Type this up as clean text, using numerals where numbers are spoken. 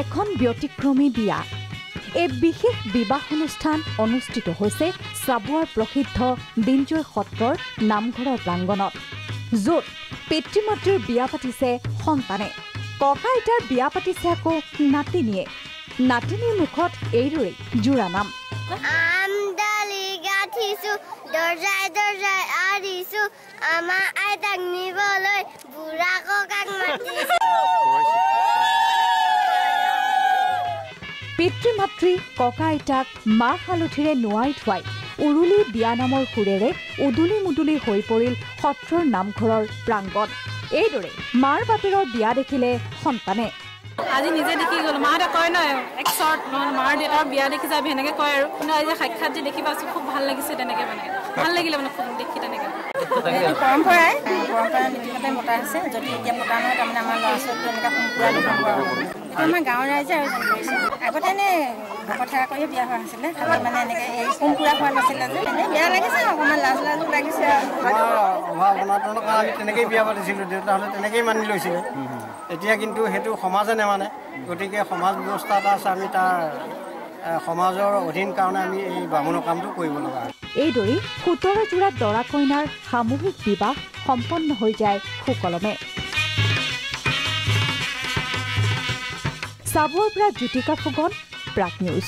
এখন ব্যতিক্ৰমী বিয়া এই বিশেষ বিবাহ অনুষ্ঠান অনুষ্ঠিত হৈছে চাবুৱাৰ প্ৰসিদ্ধ দিনজয় সত্ৰৰ নামঘৰৰ প্ৰাংগণত য'ত পিতৃ-মাতৃৰ বিয়া পাতিছে সন্তানে ককা আইতাৰ বিয়া পাতিছে আকৌ নাতিনীয়ে নাতিনীৰ মুখত এইদৰে জোৰা নাম আমদালি গাঠিছো দৰ্জাই দৰ্জাই আৰিছো আমাৰ আইতাক নিবলৈ বুঢ়া ককাক মাতিছো পিতৃ-মাতৃ ককা আইতাক মাহ হালধিৰে নোৱাই থোৱাই উৰুলি বিয়া নামৰ সুৰেৰে উদুলি মুদুলি হৈ পৰিল সত্ৰৰ নামঘৰৰ প্ৰাংগণ এইদৰে মাৰ বাপেৰৰ বিয়া দেখিলে সন্তানে আজি নিজে দেখি গ'ল মাহঁতে কয় নহয় এক শ্বৰ্ট মাৰ দেউতাৰ বিয়া দেখি যাবি সেনেকৈ কয় আৰু কিন্তু আজি সাক্ষাৎ যে দেখি পাইছোঁ খুব ভাল লাগিছে তেনেকৈ মানে ভাল লাগিলে মানে খুব দেখি তেনেকৈ পৰম্পৰা নীতিমতে মতা আছে যদি এতিয়া মতা নহয় তাৰমানে আমাৰ ল'ৰা ছোৱালী এনেকৈ সম্পূৰ্ণ লোকম কৰা হ'ব আমাৰ গাঁৱৰ ৰাইজে আয়োজন কৰিছে আগতে এনেই কথা কৈয়ে বিয়া হোৱা হৈছিলে খালি মানে এনেকৈ এই সম্পূৰ্ণ হোৱা নাছিলে যে এনেই বেয়া লাগিছে অকণমান লাজ লাজো লাগিছে অভাৱ অনাটনৰ কাৰণে আমি তেনেকৈয়ে বিয়া পাতিছিলোঁ দেউতাহঁতে তেনেকৈয়ে মানি লৈছিলে এতিয়া কিন্তু সেইটো সমাজে নেমানে গতিকে সমাজ ব্যৱস্থা এটা আছে আমি তাৰ সমাজৰ অধীন কাৰণে আমি এই বামুণৰ কামটো কৰিব লগা হয় এইদৰে ১৭ জোৰা দৰা কইনাৰ সামূহিক বিবাহ সম্পন্ন হৈ যায় সুকলমে চাবুৱাৰ পৰা জ্যোতিকা ফুকন প্ৰাগ নিউজ।